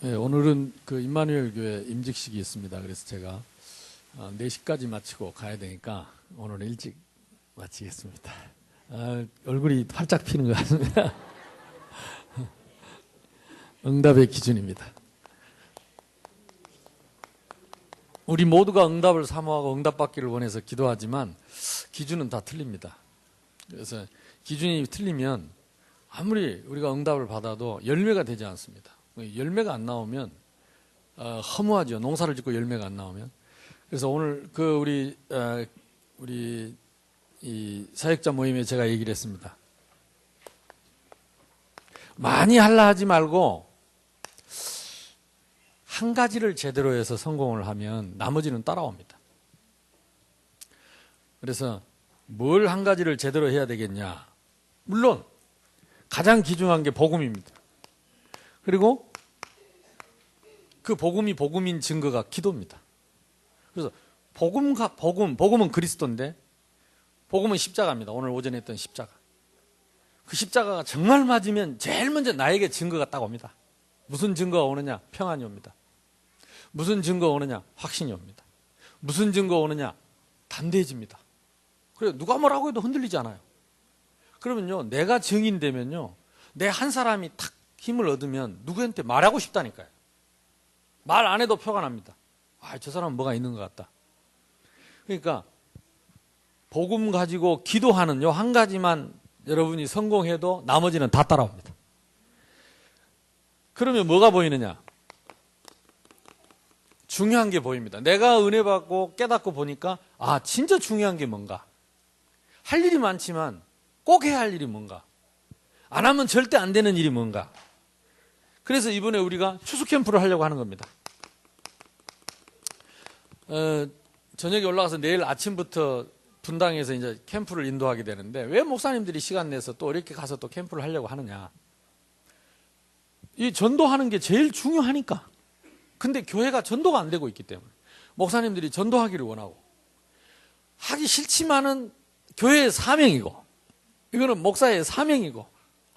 네, 오늘은 그 임마누엘 교회 임직식이 있습니다. 그래서 제가 4시까지 마치고 가야 되니까 오늘은 일찍 마치겠습니다. 얼굴이 활짝 피는 것 같습니다. 응답의 기준입니다. 우리 모두가 응답을 사모하고 응답받기를 원해서 기도하지만 기준은 다 틀립니다. 그래서 기준이 틀리면 아무리 우리가 응답을 받아도 열매가 되지 않습니다. 열매가 안 나오면 허무하죠. 농사를 짓고 열매가 안 나오면. 그래서 오늘 그 우리 이 사역자 모임에 제가 얘기를 했습니다. 많이 하려 하지 말고 한 가지를 제대로 해서 성공을 하면 나머지는 따라옵니다. 그래서 뭘 한 가지를 제대로 해야 되겠냐? 물론 가장 귀중한 게 복음입니다. 그리고 그 복음이 복음인 증거가 기도입니다. 그래서 복음은 그리스도인데 복음은 십자가입니다. 오늘 오전에 했던 십자가. 그 십자가가 정말 맞으면 제일 먼저 나에게 증거가 딱 옵니다. 무슨 증거가 오느냐? 평안이 옵니다. 무슨 증거가 오느냐? 확신이 옵니다. 무슨 증거가 오느냐? 담대해집니다. 그래요. 누가 뭐라고 해도 흔들리지 않아요. 그러면요, 내가 증인되면요, 내 한 사람이 탁 힘을 얻으면 누구한테 말하고 싶다니까요. 말 안 해도 표가 납니다. 저 사람은 뭐가 있는 것 같다. 그러니까 복음 가지고 기도하는 요 한 가지만 여러분이 성공해도 나머지는 다 따라옵니다. 그러면 뭐가 보이느냐? 중요한 게 보입니다. 내가 은혜 받고 깨닫고 보니까 진짜 중요한 게 뭔가. 할 일이 많지만 꼭 해야 할 일이 뭔가. 안 하면 절대 안 되는 일이 뭔가. 그래서 이번에 우리가 추수 캠프를 하려고 하는 겁니다. 저녁에 올라가서 내일 아침부터 분당에서 이제 캠프를 인도하게 되는데 왜 목사님들이 시간 내서 또 이렇게 가서 또 캠프를 하려고 하느냐. 이 전도하는 게 제일 중요하니까. 근데 교회가 전도가 안 되고 있기 때문에 목사님들이 전도하기를 원하고 하기 싫지만은 교회의 사명이고 이거는 목사의 사명이고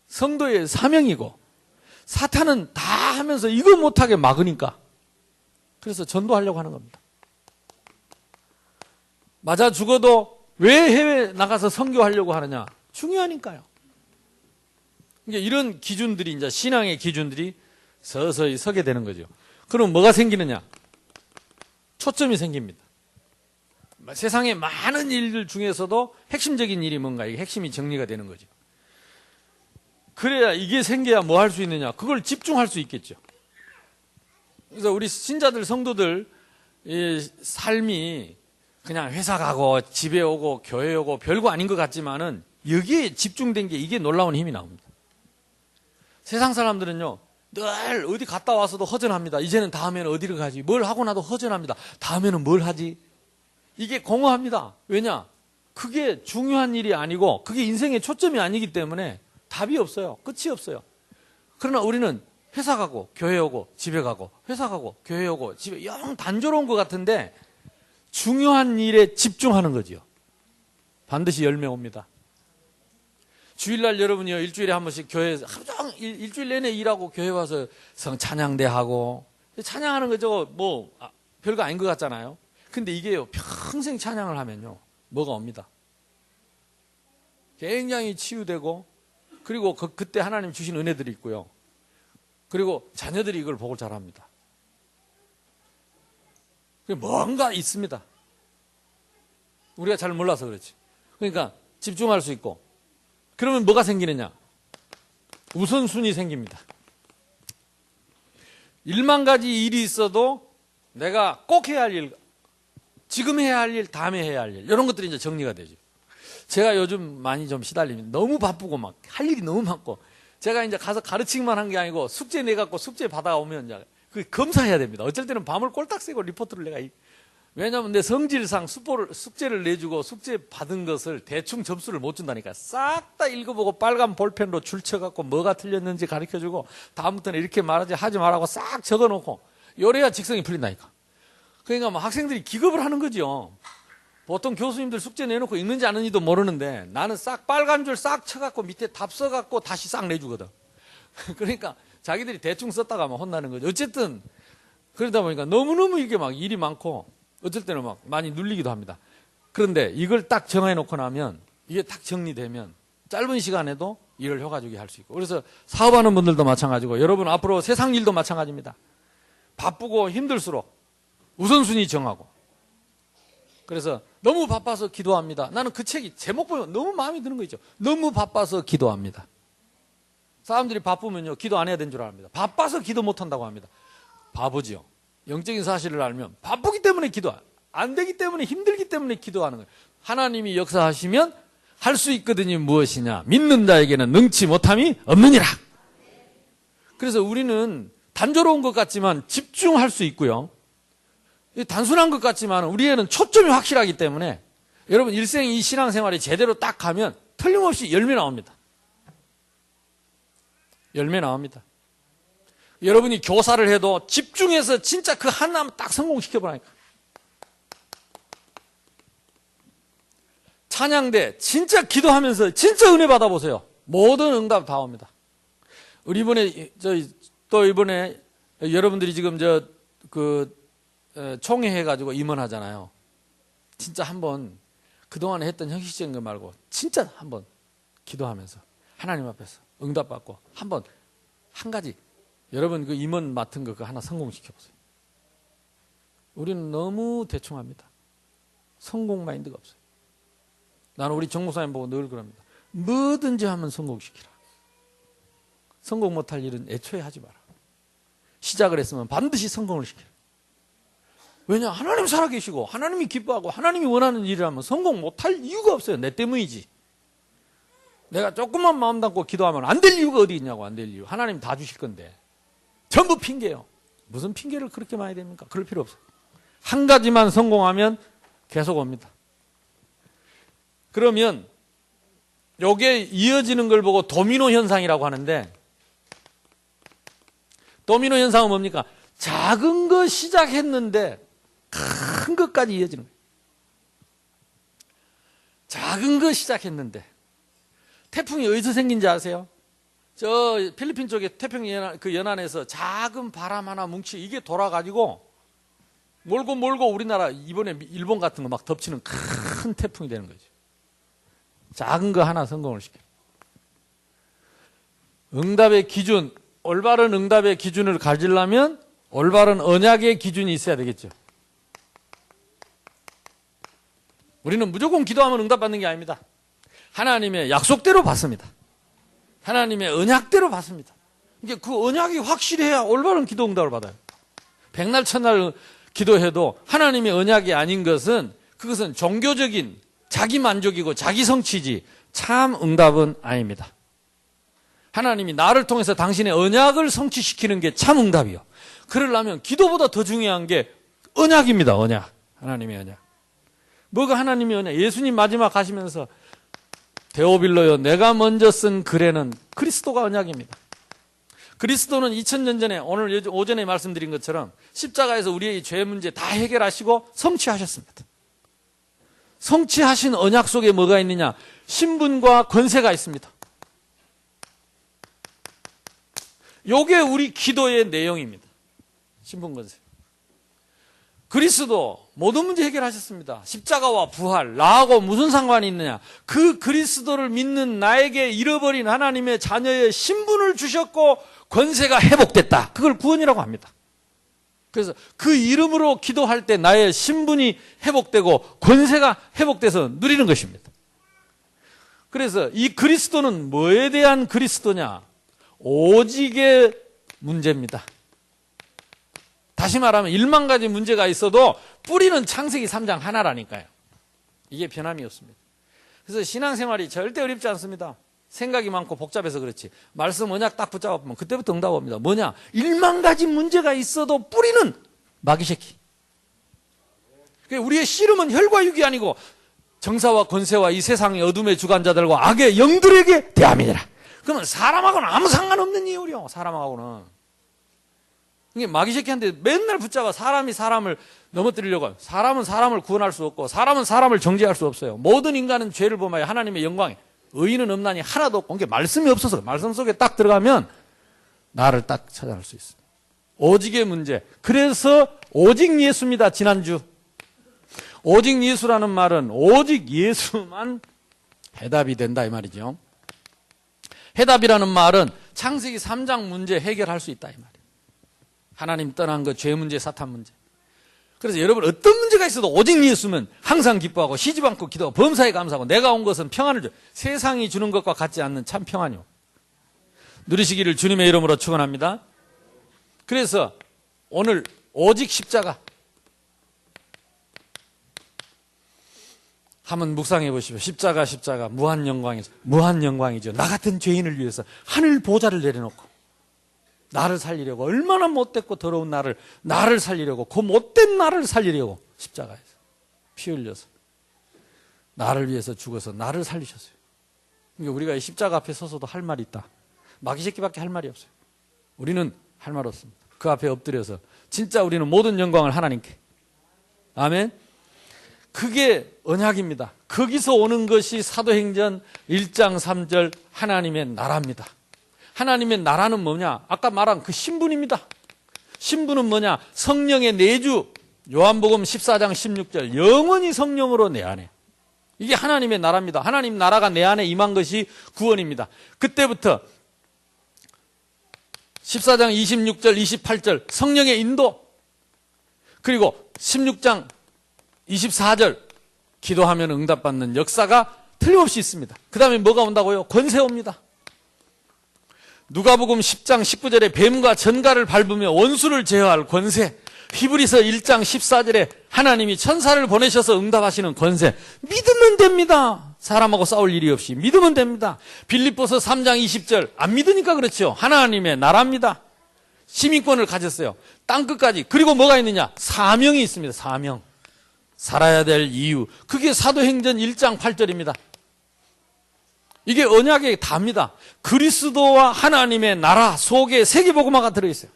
성도의 사명이고 사탄은 다 하면서 이거 못하게 막으니까 그래서 전도하려고 하는 겁니다. 맞아 죽어도 왜 해외 나가서 선교하려고 하느냐? 중요하니까요. 그러니까 이런 기준들이 이제 신앙의 기준들이 서서히 서게 되는 거죠. 그럼 뭐가 생기느냐? 초점이 생깁니다. 세상에 많은 일들 중에서도 핵심적인 일이 뭔가 이게 핵심이 정리가 되는 거죠. 그래야 이게 생겨야 뭐 할 수 있느냐? 그걸 집중할 수 있겠죠. 그래서 우리 신자들 성도들 이 삶이 그냥 회사 가고 집에 오고 교회 오고 별거 아닌 것 같지만은 여기에 집중된 게 이게 놀라운 힘이 나옵니다. 세상 사람들은요 늘 어디 갔다 와서도 허전합니다. 이제는 다음에는 어디를 가지? 뭘 하고 나도 허전합니다. 다음에는 뭘 하지? 이게 공허합니다. 왜냐? 그게 중요한 일이 아니고 그게 인생의 초점이 아니기 때문에 답이 없어요. 끝이 없어요. 그러나 우리는 회사 가고 교회 오고 집에 가고 회사 가고 교회 오고 집에 영 단조로운 것 같은데 중요한 일에 집중하는 거지요. 반드시 열매 옵니다. 주일날 여러분이요 일주일에 한 번씩 교회 하루 종일 일주일 내내 일하고 교회 와서 찬양대 하고 찬양하는 거 저거 뭐 별거 아닌 것 같잖아요. 근데 이게요 평생 찬양을 하면요 뭐가 옵니다. 굉장히 치유되고 그리고 그때 하나님 주신 은혜들이 있고요. 그리고 자녀들이 이걸 보고 자랍니다. 뭔가 있습니다. 우리가 잘 몰라서 그렇지. 그러니까 집중할 수 있고 그러면 뭐가 생기느냐? 우선순위 생깁니다. 1만 가지 일이 있어도 내가 꼭 해야 할 일, 지금 해야 할 일, 다음에 해야 할 일 이런 것들이 이제 정리가 되죠. 제가 요즘 많이 좀 시달립니다. 너무 바쁘고 막 할 일이 너무 많고 제가 이제 가서 가르치기만 한 게 아니고 숙제 내갖고 숙제 받아오면 이제 그 검사해야 됩니다. 어쩔 때는 밤을 꼴딱 새고 리포트를 내가 왜냐하면 내 성질상 숙제를 내주고 숙제 받은 것을 대충 점수를 못 준다니까 싹 다 읽어보고 빨간 볼펜으로 줄쳐갖고 뭐가 틀렸는지 가르쳐주고 다음부터는 이렇게 말하지 하지 말라고 싹 적어놓고 요래야 직성이 풀린다니까. 그러니까 뭐 학생들이 기겁을 하는 거죠. 보통 교수님들 숙제 내놓고 읽는지 안 읽는지도 모르는데 나는 싹 빨간 줄 싹 쳐갖고 밑에 답 써갖고 다시 싹 내주거든. 그러니까 자기들이 대충 썼다가 막 혼나는 거죠. 어쨌든 그러다 보니까 너무너무 이게 막 일이 많고 어쩔 때는 막 많이 눌리기도 합니다. 그런데 이걸 딱 정해놓고 나면 이게 딱 정리되면 짧은 시간에도 일을 효과적이게 할 수 있고, 그래서 사업하는 분들도 마찬가지고 여러분 앞으로 세상 일도 마찬가지입니다. 바쁘고 힘들수록 우선순위 정하고, 그래서 너무 바빠서 기도합니다. 나는 그 책이 제목 보면 너무 마음에 드는 거 있죠. 너무 바빠서 기도합니다. 사람들이 바쁘면요 기도 안 해야 되는 줄 압니다. 바빠서 기도 못한다고 합니다. 바보지요. 영적인 사실을 알면 바쁘기 때문에 기도 안 되기 때문에, 힘들기 때문에 기도하는 거예요. 하나님이 역사하시면 할 수 있거든요. 무엇이냐, 믿는 자에게는 능치 못함이 없느니라. 그래서 우리는 단조로운 것 같지만 집중할 수 있고요, 단순한 것 같지만 우리에는 초점이 확실하기 때문에 여러분 일생 이 신앙생활이 제대로 딱 가면 틀림없이 열매 나옵니다. 열매 나옵니다. 여러분이 교사를 해도 집중해서 진짜 그 하나만 딱 성공시켜보라니까. 찬양대 진짜 기도하면서 진짜 은혜 받아보세요. 모든 응답 다 옵니다. 우리 이번에 또 이번에 여러분들이 지금 총회 해가지고 임원하잖아요. 진짜 한번 그동안에 했던 형식적인 거 말고 진짜 한번 기도하면서 하나님 앞에서 응답받고 한번 한 가지 여러분 그 임원 맡은 거 그거 하나 성공시켜보세요. 우리는 너무 대충 합니다. 성공 마인드가 없어요. 나는 우리 정 목사님 보고 늘 그럽니다. 뭐든지 하면 성공시키라. 성공 못할 일은 애초에 하지 마라. 시작을 했으면 반드시 성공을 시키라. 왜냐? 하나님 살아계시고 하나님이 기뻐하고 하나님이 원하는 일을 하면 성공 못할 이유가 없어요. 내 때문이지. 내가 조금만 마음 담고 기도하면 안 될 이유가 어디 있냐고. 안 될 이유. 하나님 다 주실 건데. 전부 핑계예요. 무슨 핑계를 그렇게 많이 됩니까? 그럴 필요 없어요. 한 가지만 성공하면 계속 옵니다. 그러면 요게 이어지는 걸 보고 도미노 현상이라고 하는데, 도미노 현상은 뭡니까? 작은 거 시작했는데 큰 것까지 이어지는 거예요. 작은 거 시작했는데 태풍이 어디서 생긴지 아세요? 저 필리핀 쪽에 태평 연안에서 작은 바람 하나 뭉치 이게 돌아가지고 몰고 우리나라 이번에 일본 같은 거 막 덮치는 큰 태풍이 되는 거죠. 작은 거 하나 성공을 시켜요. 응답의 기준, 올바른 응답의 기준을 가지려면 올바른 언약의 기준이 있어야 되겠죠. 우리는 무조건 기도하면 응답받는 게 아닙니다. 하나님의 약속대로 받습니다. 하나님의 언약대로 받습니다. 이게 그 언약이 확실해야 올바른 기도 응답을 받아요. 백날 천날 기도해도 하나님의 언약이 아닌 것은 그것은 종교적인 자기 만족이고 자기 성취지 참 응답은 아닙니다. 하나님이 나를 통해서 당신의 언약을 성취시키는 게 참 응답이요. 그러려면 기도보다 더 중요한 게 언약입니다. 언약. 하나님의 언약. 뭐가 하나님의 언약? 예수님 마지막 가시면서 데오빌로요 내가 먼저 쓴 글에는 그리스도가 언약입니다. 그리스도는 2000년 전에 오늘 오전에 말씀드린 것처럼 십자가에서 우리의 죄 문제 다 해결하시고 성취하셨습니다. 성취하신 언약 속에 뭐가 있느냐? 신분과 권세가 있습니다. 요게 우리 기도의 내용입니다. 신분 권세. 그리스도 모든 문제 해결하셨습니다. 십자가와 부활, 나하고 무슨 상관이 있느냐? 그 그리스도를 믿는 나에게 잃어버린 하나님의 자녀의 신분을 주셨고 권세가 회복됐다. 그걸 구원이라고 합니다. 그래서 그 이름으로 기도할 때 나의 신분이 회복되고 권세가 회복돼서 누리는 것입니다. 그래서 이 그리스도는 뭐에 대한 그리스도냐? 오직의 문제입니다. 다시 말하면 1만 가지 문제가 있어도 뿌리는 창세기 3장 하나라니까요. 이게 변함이 없습니다. 그래서 신앙생활이 절대 어렵지 않습니다. 생각이 많고 복잡해서 그렇지. 말씀 언약 딱 붙잡아보면 그때부터 응답 옵니다. 뭐냐? 1만 가지 문제가 있어도 뿌리는 마귀새끼. 우리의 씨름은 혈과 육이 아니고 정사와 권세와 이 세상의 어둠의 주관자들과 악의 영들에게 대함이니라. 그러면 사람하고는 아무 상관없는 이유요. 사람하고는. 이게 마귀새끼한테 맨날 붙잡아 사람이 사람을 넘어뜨리려고 해요. 사람은 사람을 구원할 수 없고 사람은 사람을 정죄할 수 없어요. 모든 인간은 죄를 범하여 하나님의 영광에 의인은 없나니 하나도 없고, 이게 말씀이 없어서 말씀 속에 딱 들어가면 나를 딱 찾아낼 수 있습니다. 오직의 문제. 그래서 오직 예수입니다. 지난주. 오직 예수라는 말은 오직 예수만 해답이 된다 이 말이죠. 해답이라는 말은 창세기 3장 문제 해결할 수 있다 이 말이에요. 하나님 떠난 것, 죄 문제, 사탄 문제. 그래서 여러분 어떤 문제가 있어도 오직 예수면 항상 기뻐하고 쉬지 않고 기도하고 범사에 감사하고 내가 온 것은 평안을 줘. 세상이 주는 것과 같지 않는 참 평안이요. 누리시기를 주님의 이름으로 축원합니다. 그래서 오늘 오직 십자가 한번 묵상해 보십시오. 십자가 무한 영광이죠. 나 같은 죄인을 위해서 하늘 보좌를 내려놓고 나를 살리려고 얼마나 못됐고 더러운 나를 살리려고 그 못된 나를 살리려고 십자가에서 피 흘려서 나를 위해서 죽어서 나를 살리셨어요. 그러니까 우리가 이 십자가 앞에 서서도 할 말이 있다. 마귀 새끼밖에 할 말이 없어요. 우리는 할 말 없습니다. 그 앞에 엎드려서 진짜 우리는 모든 영광을 하나님께. 아멘. 그게 언약입니다. 거기서 오는 것이 사도행전 1장 3절 하나님의 나라입니다. 하나님의 나라는 뭐냐? 아까 말한 그 신분입니다. 신분은 뭐냐? 성령의 내주. 요한복음 14장 16절 영원히 성령으로 내 안에. 이게 하나님의 나라입니다. 하나님 나라가 내 안에 임한 것이 구원입니다. 그때부터 14장 26절 28절 성령의 인도, 그리고 16장 24절 기도하면 응답받는 역사가 틀림없이 있습니다. 그 다음에 뭐가 온다고요? 권세 옵니다. 누가복음 10장 19절에 뱀과 전갈을 밟으며 원수를 제어할 권세, 히브리서 1장 14절에 하나님이 천사를 보내셔서 응답하시는 권세. 믿으면 됩니다. 사람하고 싸울 일이 없이 믿으면 됩니다. 빌립보서 3장 20절 안 믿으니까 그렇죠. 하나님의 나라입니다. 시민권을 가졌어요. 땅끝까지. 그리고 뭐가 있느냐? 사명이 있습니다. 사명. 살아야 될 이유. 그게 사도행전 1장 8절입니다. 이게 언약의 답니다. 그리스도와 하나님의 나라 속에 세계복음화가 들어있어요.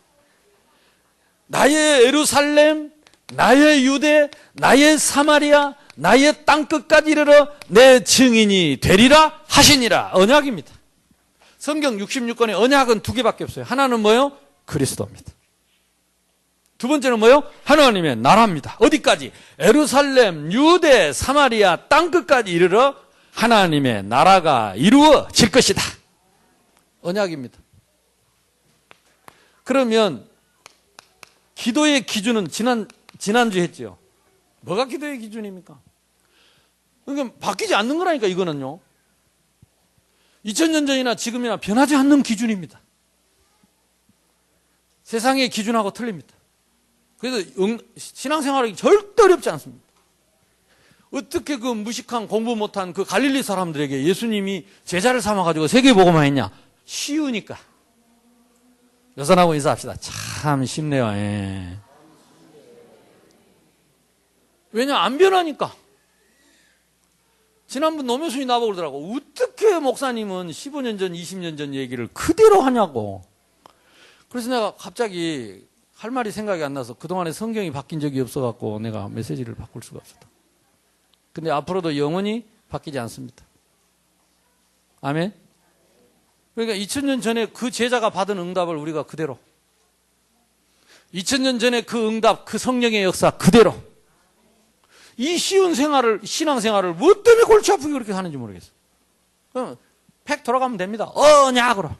나의 예루살렘, 나의 유대, 나의 사마리아, 나의 땅끝까지 이르러 내 증인이 되리라 하시니라. 언약입니다. 성경 66권의 언약은 두 개밖에 없어요. 하나는 뭐예요? 그리스도입니다. 두 번째는 뭐예요? 하나님의 나라입니다. 어디까지? 예루살렘, 유대, 사마리아, 땅끝까지 이르러 하나님의 나라가 이루어질 것이다. 언약입니다. 그러면 기도의 기준은 지난주 했죠. 뭐가 기도의 기준입니까? 그러니까 바뀌지 않는 거라니까 이거는요. 2000년 전이나 지금이나 변하지 않는 기준입니다. 세상의 기준하고 틀립니다. 그래서 신앙생활이 절대 어렵지 않습니다. 어떻게 그 무식한 공부 못한 그 갈릴리 사람들에게 예수님이 제자를 삼아가지고 세계복음화 했냐? 쉬우니까. 여선하고 인사합시다. 참 쉽네요. 예. 왜냐? 안 변하니까. 지난번 노묘순이 나보고 그러더라고. 어떻게 목사님은 15년 전, 20년 전 얘기를 그대로 하냐고. 그래서 내가 갑자기 할 말이 생각이 안 나서 그동안에 성경이 바뀐 적이 없어갖고 내가 메시지를 바꿀 수가 없었다. 근데 앞으로도 영원히 바뀌지 않습니다. 아멘? 그러니까 2000년 전에 그 제자가 받은 응답을 우리가 그대로, 2000년 전에 그 응답, 그 성령의 역사 그대로, 이 쉬운 생활을, 신앙생활을 뭐 때문에 골치 아프게 그렇게 하는지 모르겠어. 그럼 팩 돌아가면 됩니다. 언약으로.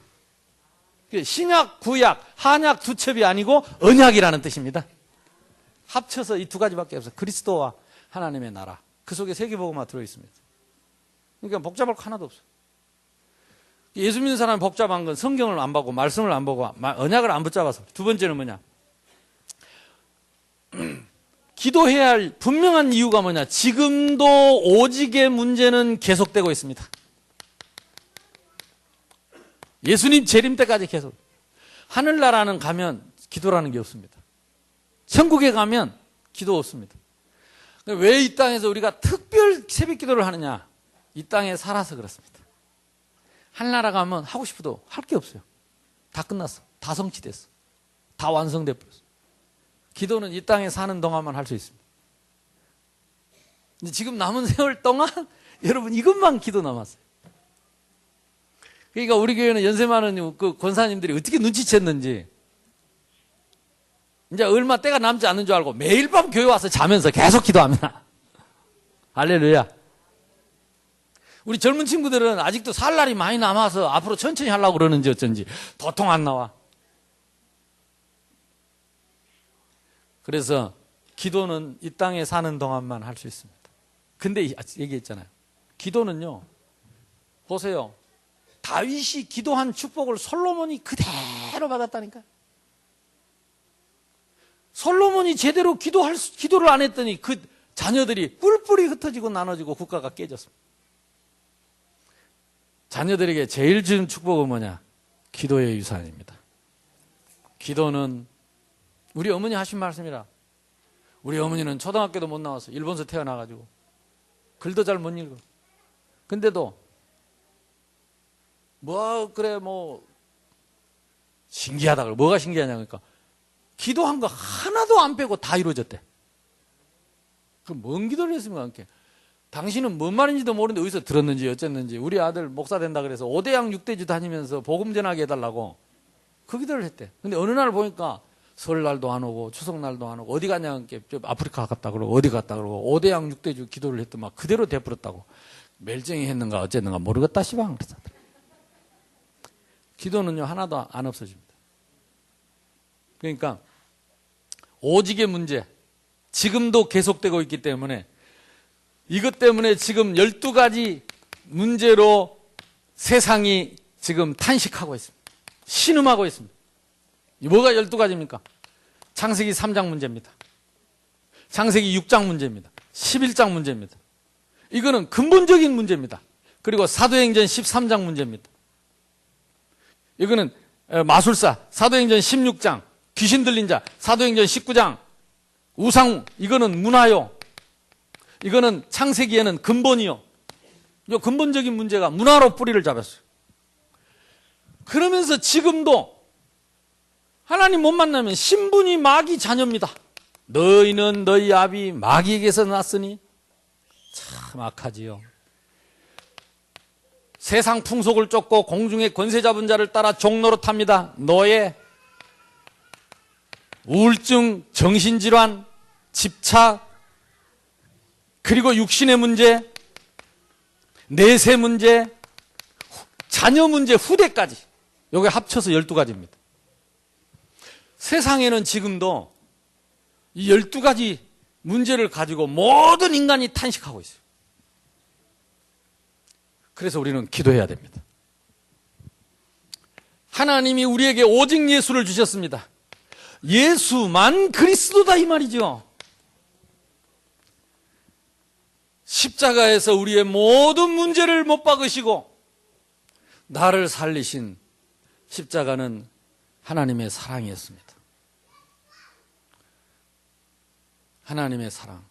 신약, 구약, 한약 두 첩이 아니고 언약이라는 뜻입니다. 합쳐서 이 두 가지밖에 없어요. 그리스도와 하나님의 나라. 그 속에 세계복음화 들어있습니다. 그러니까 복잡할 거 하나도 없어요. 예수 믿는 사람이 복잡한 건 성경을 안 보고 말씀을 안 보고 언약을 안 붙잡아서. 두 번째는 뭐냐? 기도해야 할 분명한 이유가 뭐냐? 지금도 오직의 문제는 계속되고 있습니다. 예수님 재림 때까지 계속. 하늘나라는 가면 기도라는 게 없습니다. 천국에 가면 기도 없습니다. 왜 이 땅에서 우리가 특별 새벽 기도를 하느냐? 이 땅에 살아서 그렇습니다. 하늘나라 가면 하고 싶어도 할 게 없어요. 다 끝났어. 다 성취됐어. 다 완성돼 버렸어. 기도는 이 땅에 사는 동안만 할 수 있습니다. 근데 지금 남은 세월 동안 여러분 이것만 기도 남았어요. 그러니까 우리 교회는 연세 많은 그 권사님들이 어떻게 눈치챘는지 이제 얼마 때가 남지 않는 줄 알고 매일 밤 교회 와서 자면서 계속 기도합니다. 할렐루야. 우리 젊은 친구들은 아직도 살 날이 많이 남아서 앞으로 천천히 하려고 그러는지 어쩐지 도통 안 나와. 그래서 기도는 이 땅에 사는 동안만 할 수 있습니다. 근데 얘기했잖아요. 기도는요, 보세요. 다윗이 기도한 축복을 솔로몬이 그대로 받았다니까. 솔로몬이 제대로 기도를 안 했더니 그 자녀들이 뿔뿔이 흩어지고 나눠지고 국가가 깨졌습니다. 자녀들에게 제일 준 축복은 뭐냐? 기도의 유산입니다. 기도는 우리 어머니 하신 말씀이라. 우리 어머니는 초등학교도 못 나와서 일본서 태어나가지고 글도 잘 못 읽어. 근데도 신기하다. 뭐가 신기하냐 그러니까 기도한 거 하나도 안 빼고 다 이루어졌대. 그럼 뭔 기도를 했습니까? 이렇게. 당신은 뭔 말인지도 모르는데 어디서 들었는지 어쨌는지 우리 아들 목사 된다 그래서 5대양 6대주 다니면서 복음 전하게 해달라고 그 기도를 했대. 근데 어느 날 보니까 설날도 안 오고 추석날도 안 오고 어디 가냐 아프리카 갔다 그러고 어디 갔다 그러고 5대양 6대주 기도를 했더만 그대로 돼버렸다고. 멜쟁이 했는가 어쨌는가 모르겠다 시방 그랬어. 기도는요 하나도 안 없어집니다. 그러니까 오직의 문제 지금도 계속되고 있기 때문에 이것 때문에 지금 12가지 문제로 세상이 지금 탄식하고 있습니다. 신음하고 있습니다. 뭐가 12가지입니까? 창세기 3장 문제입니다. 창세기 6장 문제입니다. 11장 문제입니다. 이거는 근본적인 문제입니다. 그리고 사도행전 13장 문제입니다. 이거는 마술사, 사도행전 16장, 귀신 들린 자, 사도행전 19장, 우상, 이거는 문화요. 이거는 창세기에는 근본이요. 이 근본적인 문제가 문화로 뿌리를 잡았어요. 그러면서 지금도 하나님 못 만나면 신분이 마귀 자녀입니다. 너희는 너희 아비 마귀에게서 났으니 참 악하지요. 세상 풍속을 쫓고 공중의 권세 잡은 자를 따라 종노릇합니다. 노예, 우울증, 정신질환, 집착, 그리고 육신의 문제, 내세 문제, 자녀 문제, 후대까지. 여기 합쳐서 12가지입니다. 세상에는 지금도 이 12가지 문제를 가지고 모든 인간이 탄식하고 있어요. 그래서 우리는 기도해야 됩니다. 하나님이 우리에게 오직 예수를 주셨습니다. 예수만 그리스도다 이 말이죠. 십자가에서 우리의 모든 문제를 못 박으시고 나를 살리신 십자가는 하나님의 사랑이었습니다. 하나님의 사랑.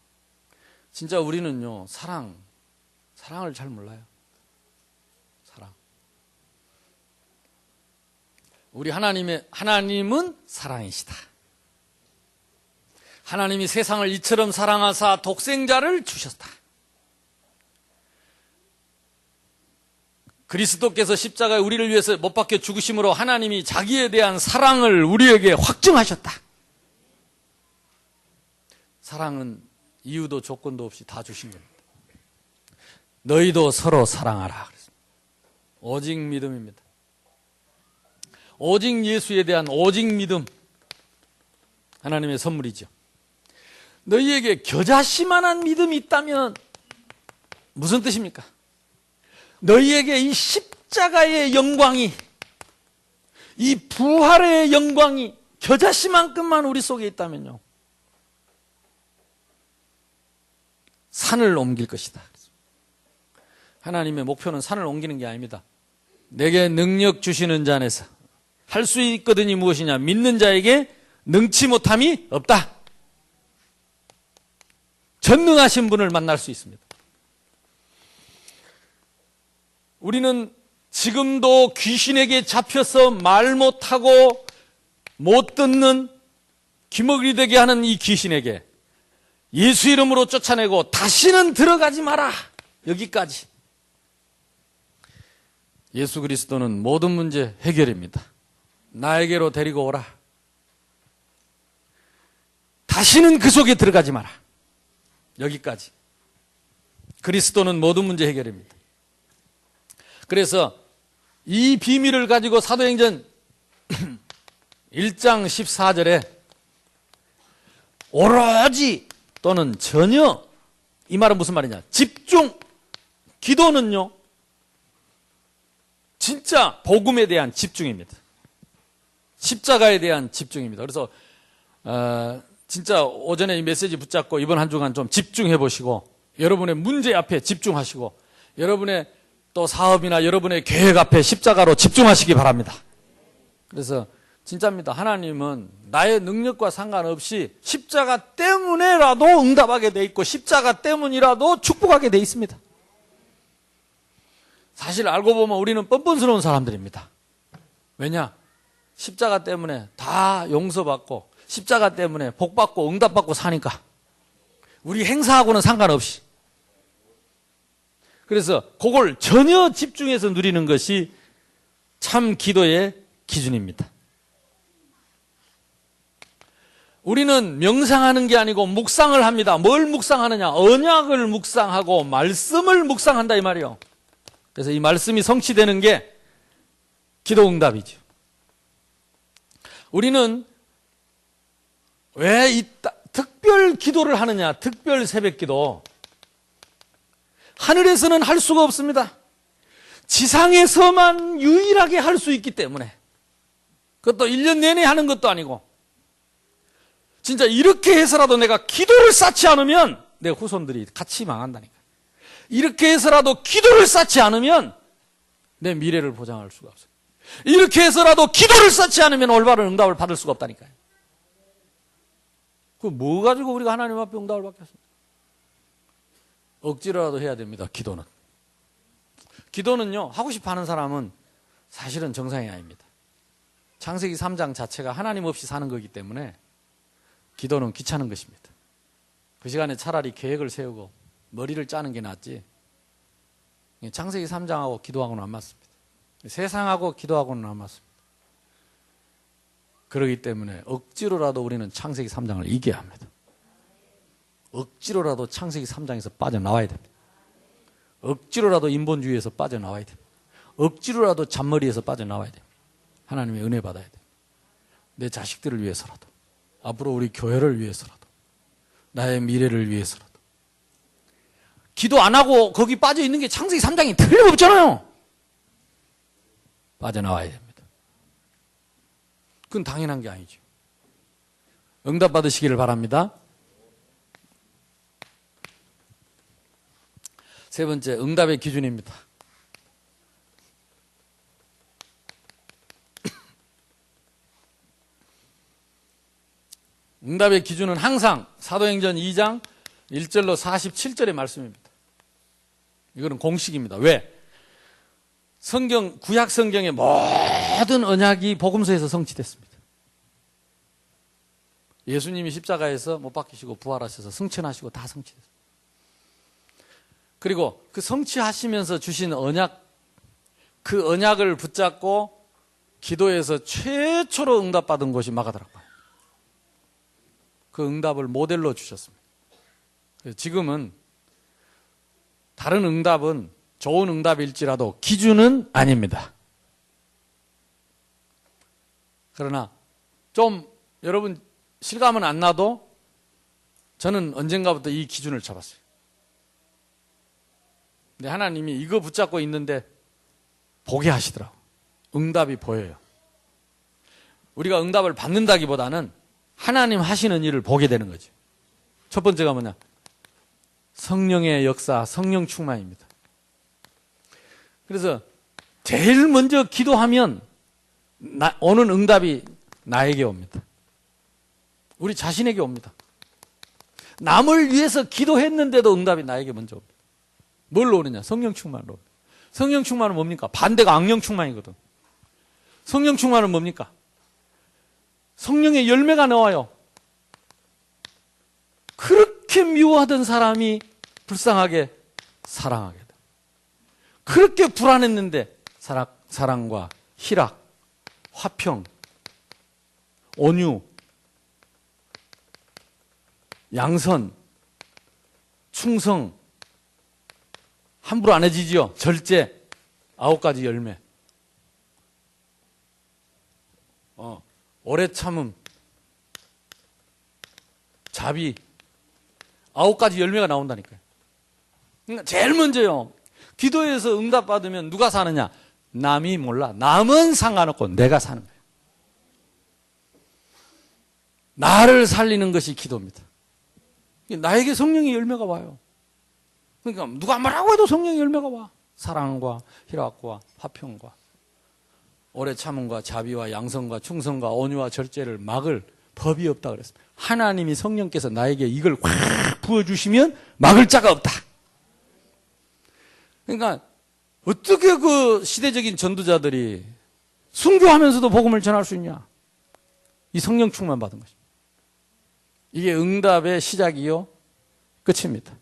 진짜 우리는요, 사랑을 잘 몰라요. 사랑. 우리 하나님은 사랑이시다. 하나님이 세상을 이처럼 사랑하사 독생자를 주셨다. 그리스도께서 십자가에 우리를 위해서 못 박혀 죽으심으로 하나님이 자기에 대한 사랑을 우리에게 확증하셨다. 사랑은 이유도 조건도 없이 다 주신 겁니다. 너희도 서로 사랑하라. 오직 믿음입니다. 오직 예수에 대한 오직 믿음. 하나님의 선물이죠. 너희에게 겨자씨만한 믿음이 있다면 무슨 뜻입니까? 너희에게 이 십자가의 영광이, 이 부활의 영광이 겨자씨만큼만 우리 속에 있다면요, 산을 옮길 것이다. 하나님의 목표는 산을 옮기는 게 아닙니다. 내게 능력 주시는 자 안에서 할 수 있거든이 무엇이냐? 믿는 자에게 능치 못함이 없다. 전능하신 분을 만날 수 있습니다. 우리는 지금도 귀신에게 잡혀서 말 못하고 못 듣는 기먹이 되게 하는 이 귀신에게 예수 이름으로 쫓아내고 다시는 들어가지 마라. 여기까지. 예수 그리스도는 모든 문제 해결입니다. 나에게로 데리고 오라. 다시는 그 속에 들어가지 마라. 여기까지. 그리스도는 모든 문제 해결입니다. 그래서 이 비밀을 가지고 사도행전 1장 14절에 오로지 또는 전혀, 이 말은 무슨 말이냐? 집중. 기도는요, 진짜 복음에 대한 집중입니다. 십자가에 대한 집중입니다. 그래서 진짜 오전에 이 메시지 붙잡고 이번 한 주간 좀 집중해 보시고, 여러분의 문제 앞에 집중하시고, 여러분의 또 사업이나 여러분의 계획 앞에 십자가로 집중하시기 바랍니다. 그래서 진짜입니다. 하나님은 나의 능력과 상관없이 십자가 때문에라도 응답하게 돼 있고, 십자가 때문이라도 축복하게 돼 있습니다. 사실 알고 보면 우리는 뻔뻔스러운 사람들입니다. 왜냐? 십자가 때문에 다 용서받고, 십자가 때문에 복받고 응답받고 사니까, 우리 행사하고는 상관없이. 그래서 그걸 전혀 집중해서 누리는 것이 참 기도의 기준입니다. 우리는 명상하는 게 아니고 묵상을 합니다. 뭘 묵상하느냐? 언약을 묵상하고 말씀을 묵상한다 이 말이에요. 그래서 이 말씀이 성취되는 게 기도 응답이죠. 우리는 왜 이 특별 기도를 하느냐? 특별 새벽 기도. 하늘에서는 할 수가 없습니다. 지상에서만 유일하게 할 수 있기 때문에. 그것도 1년 내내 하는 것도 아니고. 진짜 이렇게 해서라도 내가 기도를 쌓지 않으면 내 후손들이 같이 망한다니까. 이렇게 해서라도 기도를 쌓지 않으면 내 미래를 보장할 수가 없어요. 이렇게 해서라도 기도를 쌓지 않으면 올바른 응답을 받을 수가 없다니까요. 그 뭐 가지고 우리가 하나님 앞에 응답을 받겠습니까? 억지로라도 해야 됩니다. 기도는. 기도는요, 하고 싶어 하는 사람은 사실은 정상이 아닙니다. 창세기 3장 자체가 하나님 없이 사는 거기 때문에 기도는 귀찮은 것입니다. 그 시간에 차라리 계획을 세우고 머리를 짜는 게 낫지, 창세기 3장하고 기도하고는 안 맞습니다. 세상하고 기도하고는 안 맞습니다. 그렇기 때문에 억지로라도 우리는 창세기 3장을 이겨야 합니다. 억지로라도 창세기 3장에서 빠져나와야 됩니다. 억지로라도 인본주의에서 빠져나와야 됩니다. 억지로라도 잔머리에서 빠져나와야 됩니다. 하나님의 은혜 받아야 됩니다. 내 자식들을 위해서라도, 앞으로 우리 교회를 위해서라도, 나의 미래를 위해서라도. 기도 안 하고 거기 빠져 있는 게 창세기 3장이 틀림없잖아요. 빠져나와야 됩니다. 그건 당연한 게 아니죠. 응답 받으시기를 바랍니다. 세 번째, 응답의 기준입니다. 응답의 기준은 항상 사도행전 2장 1절로 47절의 말씀입니다. 이거는 공식입니다. 왜? 구약 성경의 모든 언약이 복음서에서 성취됐습니다. 예수님이 십자가에서 못 박히시고 부활하셔서 승천하시고 다 성취됐습니다. 그리고 그 성취하시면서 주신 언약, 그 언약을 붙잡고 기도에서 최초로 응답받은 것이 마가다락방. 그 응답을 모델로 주셨습니다. 지금은 다른 응답은 좋은 응답일지라도 기준은 아닙니다. 그러나 좀 여러분 실감은 안 나도 저는 언젠가부터 이 기준을 잡았어요. 근데 하나님이 이거 붙잡고 있는데 보게 하시더라고요. 응답이 보여요. 우리가 응답을 받는다기보다는 하나님 하시는 일을 보게 되는 거죠. 첫 번째가 뭐냐? 성령의 역사, 성령 충만입니다. 그래서 제일 먼저 기도하면 오는 응답이 나에게 옵니다. 우리 자신에게 옵니다. 남을 위해서 기도했는데도 응답이 나에게 먼저 옵니다. 뭘로 오느냐? 성령 충만으로. 성령 충만은 뭡니까? 반대가 악령 충만이거든. 성령 충만은 뭡니까? 성령의 열매가 나와요. 그렇게 미워하던 사람이 불쌍하게 사랑하게 돼. 그렇게 불안했는데 사랑과 희락, 화평, 온유, 양선, 충성, 함부로 안 해지지요. 절제, 9가지 열매. 오래 참음, 자비, 9가지 열매가 나온다니까요. 그러니까 제일 먼저요, 기도에서 응답받으면 누가 사느냐? 남이 몰라. 남은 상관없고 내가 사는 거예요. 나를 살리는 것이 기도입니다. 나에게 성령의 열매가 와요. 그러니까 누가 뭐라고 해도 성령의 열매가 와. 사랑과 희락과 화평과 오래 참음과 자비와 양성과 충성과 온유와 절제를 막을 법이 없다 그랬습니다. 하나님이 성령께서 나에게 이걸 확 부어주시면 막을 자가 없다. 그러니까 어떻게 그 시대적인 전도자들이 순교하면서도 복음을 전할 수 있냐? 이 성령 충만 받은 것입니다. 이게 응답의 시작이요 끝입니다.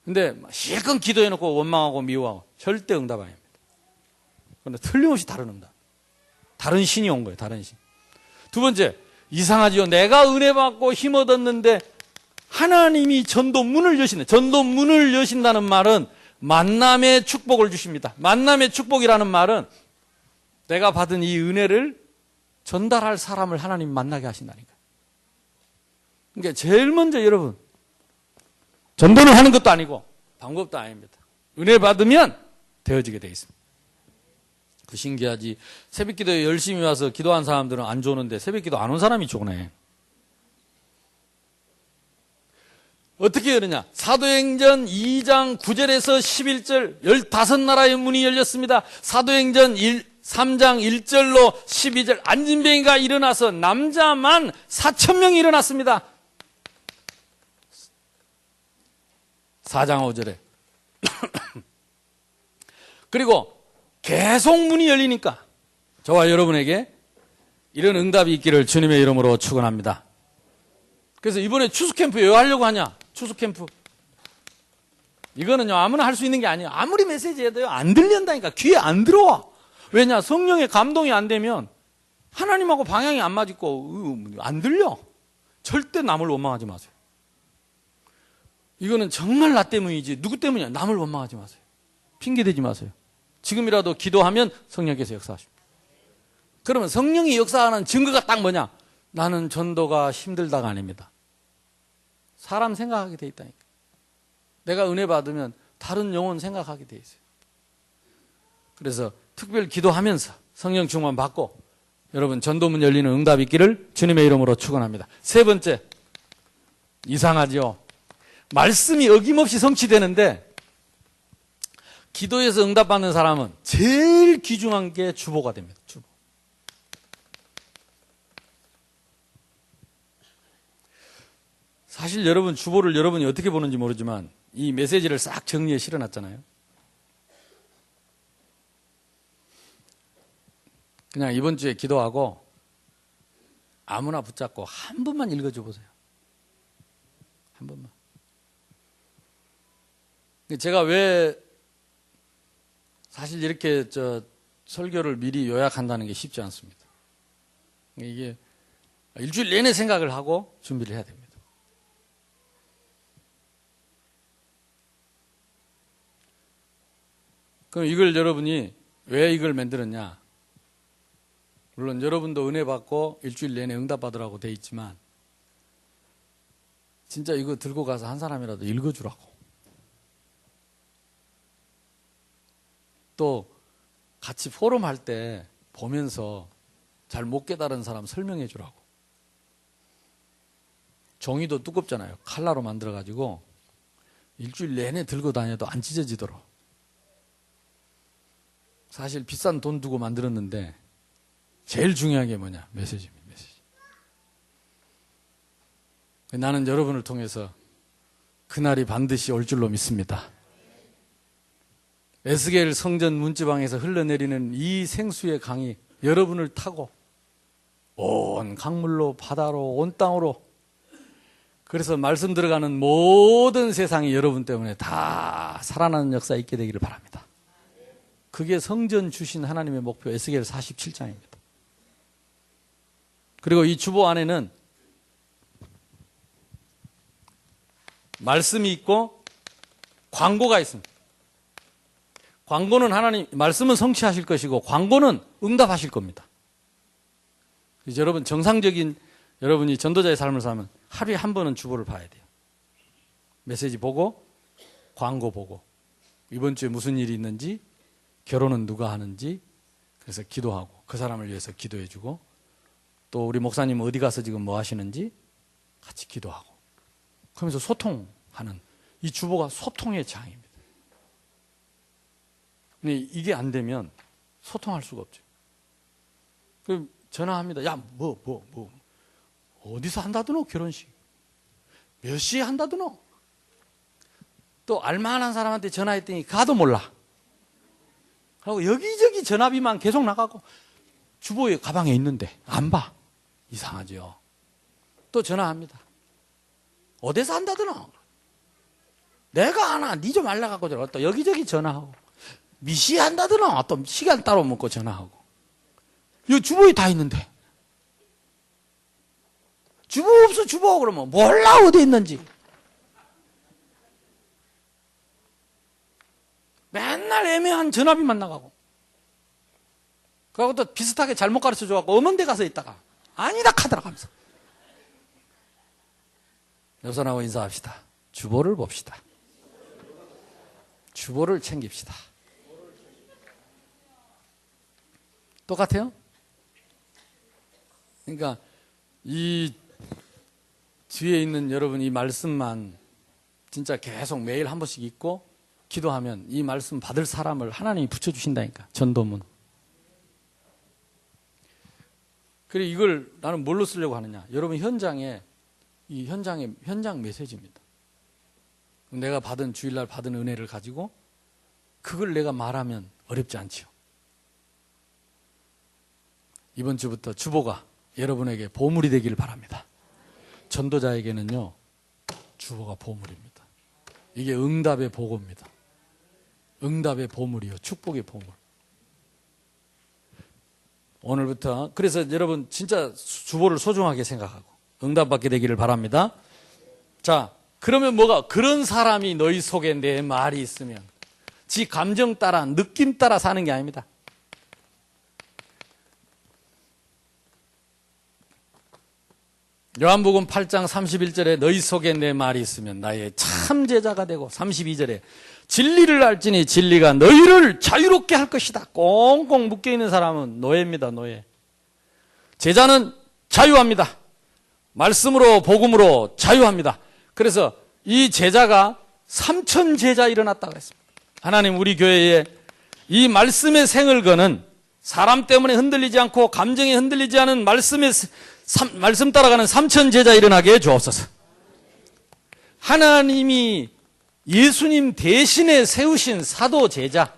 근데 실컷 기도해놓고 원망하고 미워하고 절대 응답 아닙니다. 그런데 틀림없이 다른 응답. 다른 신이 온 거예요. 다른 신. 두 번째, 이상하지요. 내가 은혜 받고 힘 얻었는데 하나님이 전도문을 여시네. 전도문을 여신다는 말은 만남의 축복을 주십니다. 만남의 축복이라는 말은 내가 받은 이 은혜를 전달할 사람을 하나님 만나게 하신다니까. 그러니까 제일 먼저 여러분, 전도를 하는 것도 아니고 방법도 아닙니다. 은혜 받으면 되어지게 되어 있습니다. 그 신기하지. 새벽기도에 열심히 와서 기도한 사람들은 안 좋은데 새벽기도 안 온 사람이 좋네. 어떻게 그러냐? 사도행전 2장 9절에서 11절 15나라의 문이 열렸습니다. 사도행전 3장 1절로 12절 안진뱅이가 일어나서 남자만 4,000명이 일어났습니다. 4장 5절에 그리고 계속 문이 열리니까 저와 여러분에게 이런 응답이 있기를 주님의 이름으로 축원합니다. 그래서 이번에 추수캠프 왜 하려고 하냐? 추수캠프 이거는요 아무나 할 수 있는 게 아니에요. 아무리 메시지 해도요 안 들린다니까. 귀에 안 들어와. 왜냐? 성령의 감동이 안 되면 하나님하고 방향이 안 맞고 안 들려. 절대 남을 원망하지 마세요. 이거는 정말 나 때문이지 누구 때문이야. 남을 원망하지 마세요. 핑계대지 마세요. 지금이라도 기도하면 성령께서 역사하십니다. 그러면 성령이 역사하는 증거가 딱 뭐냐? 나는 전도가 힘들다가 아닙니다. 사람 생각하게 돼 있다니까. 내가 은혜 받으면 다른 영혼 생각하게 돼 있어요. 그래서 특별 기도하면서 성령 충만 받고 여러분 전도문 열리는 응답이 있기를 주님의 이름으로 축원합니다. 세 번째, 이상하죠? 말씀이 어김없이 성취되는데 기도에서 응답받는 사람은 제일 귀중한 게 주보가 됩니다. 주보. 사실 여러분 주보를 여러분이 어떻게 보는지 모르지만 이 메시지를 싹 정리해 실어놨잖아요. 그냥 이번 주에 기도하고 아무나 붙잡고 한 번만 읽어줘 보세요. 한 번만. 제가 왜 사실 이렇게 설교를 미리 요약한다는 게 쉽지 않습니다. 이게 일주일 내내 생각을 하고 준비를 해야 됩니다. 그럼 이걸 여러분이 왜 이걸 만들었냐? 물론 여러분도 은혜 받고 일주일 내내 응답 받으라고 돼 있지만 진짜 이거 들고 가서 한 사람이라도 읽어주라고. 또 같이 포럼 할 때 보면서 잘 못 깨달은 사람 설명해 주라고. 종이도 두껍잖아요. 칼라로 만들어가지고 일주일 내내 들고 다녀도 안 찢어지도록. 사실 비싼 돈 두고 만들었는데 제일 중요한 게 뭐냐? 메시지입니다. 메시지. 나는 여러분을 통해서 그날이 반드시 올 줄로 믿습니다. 에스겔 성전 문지방에서 흘러내리는 이 생수의 강이 여러분을 타고 온 강물로 바다로 온 땅으로 그래서 말씀 들어가는 모든 세상이 여러분 때문에 다 살아나는 역사 있게 되기를 바랍니다. 그게 성전 주신 하나님의 목표 에스겔 47장입니다. 그리고 이 주보 안에는 말씀이 있고 광고가 있습니다. 광고는 하나님, 말씀은 성취하실 것이고 광고는 응답하실 겁니다. 여러분, 정상적인 여러분이 전도자의 삶을 살면 하루에 한 번은 주보를 봐야 돼요. 메시지 보고, 광고 보고, 이번 주에 무슨 일이 있는지, 결혼은 누가 하는지, 그래서 기도하고, 그 사람을 위해서 기도해주고, 또 우리 목사님 어디 가서 지금 뭐 하시는지 같이 기도하고, 그러면서 소통하는, 이 주보가 소통의 장입니다. 근데 이게 안 되면 소통할 수가 없죠. 그럼 전화합니다. 야, 어디서 한다더노, 결혼식? 몇 시에 한다더노? 또 알만한 사람한테 전화했더니 가도 몰라. 그리고 여기저기 전화비만 계속 나가고 주보에 가방에 있는데 안 봐. 이상하죠. 또 전화합니다. 어디서 한다더노? 내가 하나, 니 좀 알라갖고 전화. 또 여기저기 전화하고 미시 한다더노? 또 시간 따로 먹고 전화하고. 이 주보에 다 있는데. 주보 없어, 주보. 그러면 몰라, 어디 있는지. 맨날 애매한 전화비만 나가고. 그리고 또 비슷하게 잘못 가르쳐 줘갖고 엄원대 가서 있다가 아니다 카더라 하면서. 여선하고 인사합시다. 주보를 봅시다. 주보를 챙깁시다. 똑같아요? 그러니까 이 뒤에 있는 여러분 이 말씀만 진짜 계속 매일 한 번씩 읽고 기도하면 이 말씀 받을 사람을 하나님이 붙여주신다니까. 전도문. 그리고 이걸 나는 뭘로 쓰려고 하느냐. 여러분 현장 메시지입니다. 내가 받은 주일날 받은 은혜를 가지고 그걸 내가 말하면 어렵지 않지요. 이번 주부터 주보가 여러분에게 보물이 되기를 바랍니다. 전도자에게는요, 주보가 보물입니다. 이게 응답의 보고입니다. 응답의 보물이요, 축복의 보물. 오늘부터 그래서 여러분 진짜 주보를 소중하게 생각하고 응답받게 되기를 바랍니다. 자, 그러면 뭐가? 그런 사람이 너희 속에 내 말이 있으면 지 감정 따라 느낌 따라 사는 게 아닙니다. 요한복음 8장 31절에 너희 속에 내 말이 있으면 나의 참 제자가 되고, 32절에 진리를 알지니 진리가 너희를 자유롭게 할 것이다. 꽁꽁 묶여있는 사람은 노예입니다. 노예. 제자는 자유합니다. 말씀으로 복음으로 자유합니다. 그래서 이 제자가 3천 제자 일어났다고 했습니다. 하나님 우리 교회에 이 말씀의 생을 거는, 사람 때문에 흔들리지 않고 감정에 흔들리지 않은 말씀 따라가는 3천 제자 일어나게 해 주옵소서. 하나님이 예수님 대신에 세우신 사도 제자,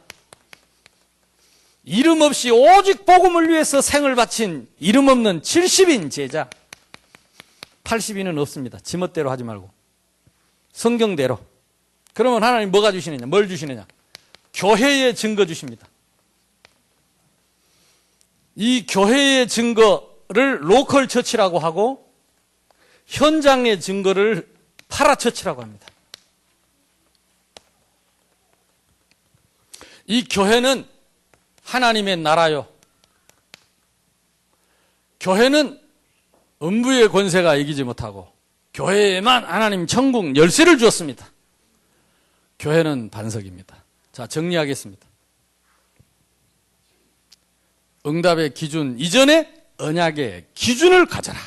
이름 없이 오직 복음을 위해서 생을 바친 이름 없는 70인 제자, 80인은 없습니다. 지멋대로 하지 말고 성경대로. 그러면 하나님 뭐가 주시느냐? 뭘 주시느냐? 교회의 증거 주십니다. 이 교회의 증거를 로컬 처치라고 하고 현장의 증거를 파라 처치라고 합니다. 이 교회는 하나님의 나라요. 교회는 음부의 권세가 이기지 못하고 교회에만 하나님 천국 열쇠를 주었습니다. 교회는 반석입니다. 자, 정리하겠습니다. 응답의 기준 이전에 언약의 기준을 가져라.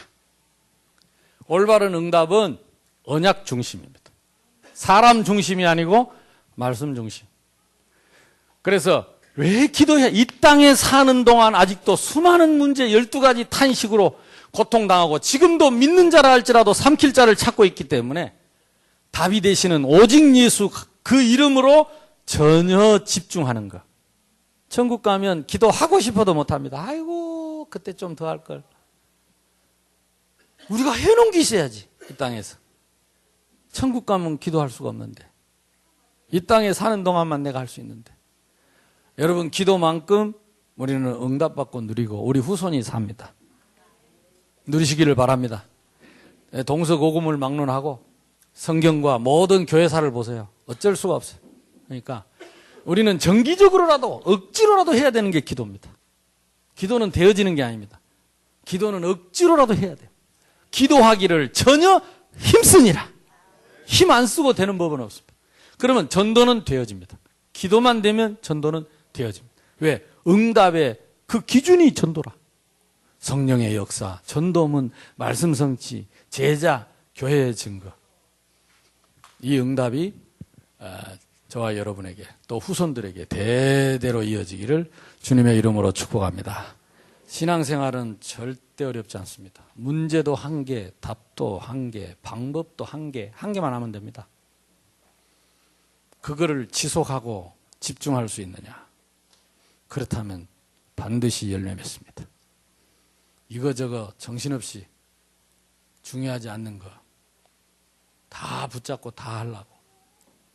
올바른 응답은 언약 중심입니다. 사람 중심이 아니고 말씀 중심. 그래서 왜 기도해? 이 땅에 사는 동안 아직도 수많은 문제 12가지 탄식으로 고통당하고 지금도 믿는 자라 할지라도 삼킬 자를 찾고 있기 때문에 답이 되시는 오직 예수 그 이름으로 전혀 집중하는 것. 천국 가면 기도하고 싶어도 못합니다. 아이고 그때 좀 더 할 걸. 우리가 해놓은 게 있어야지. 이 땅에서. 천국 가면 기도할 수가 없는데, 이 땅에 사는 동안만 내가 할 수 있는데, 여러분, 기도만큼 우리는 응답받고 누리고 우리 후손이 삽니다. 누리시기를 바랍니다. 동서고금을 막론하고 성경과 모든 교회사를 보세요. 어쩔 수가 없어요. 그러니까 우리는 정기적으로라도 억지로라도 해야 되는 게 기도입니다. 기도는 되어지는 게 아닙니다. 기도는 억지로라도 해야 돼요. 기도하기를 전혀 힘쓰니라. 힘 안 쓰고 되는 법은 없습니다. 그러면 전도는 되어집니다. 기도만 되면 전도는 되어집니다. 왜? 응답의 그 기준이 전도라. 성령의 역사, 전도문, 말씀 성취, 제자, 교회의 증거. 이 응답이 저와 여러분에게 또 후손들에게 대대로 이어지기를 주님의 이름으로 축복합니다. 신앙생활은 절대 어렵지 않습니다. 문제도 한 개, 답도 한 개, 방법도 한 개만 하면 됩니다. 그거를 지속하고 집중할 수 있느냐? 그렇다면 반드시 열매 맺습니다. 이거저거 정신없이 중요하지 않는 거 다 붙잡고 다 하려고.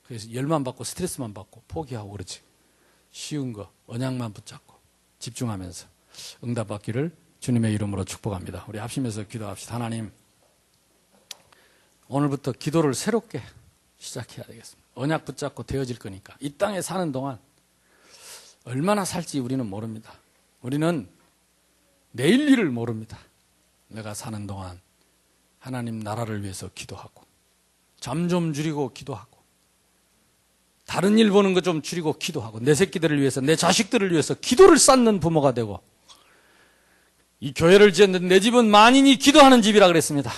그래서 열만 받고 스트레스만 받고 포기하고 그렇지. 쉬운 거 언약만 붙잡고 집중하면서 응답받기를 주님의 이름으로 축복합니다. 우리 합심해서 기도합시다. 하나님, 오늘부터 기도를 새롭게 시작해야 되겠습니다. 언약 붙잡고 되어질 거니까. 이 땅에 사는 동안 얼마나 살지 우리는 모릅니다. 우리는 내일 일을 모릅니다. 내가 사는 동안 하나님 나라를 위해서 기도하고 잠 좀 줄이고 기도하고 다른 일 보는 거 좀 줄이고 기도하고 내 새끼들을 위해서 내 자식들을 위해서 기도를 쌓는 부모가 되고 이 교회를 지었는데 내 집은 만인이 기도하는 집이라 그랬습니다.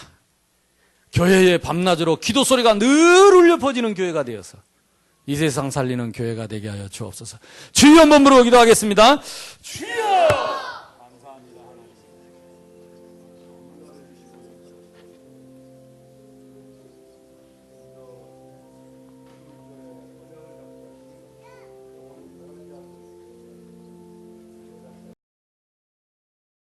교회에 밤낮으로 기도 소리가 늘 울려 퍼지는 교회가 되어서 이 세상 살리는 교회가 되게 하여 주옵소서. 주여 한번 부르고 기도하겠습니다. 주여!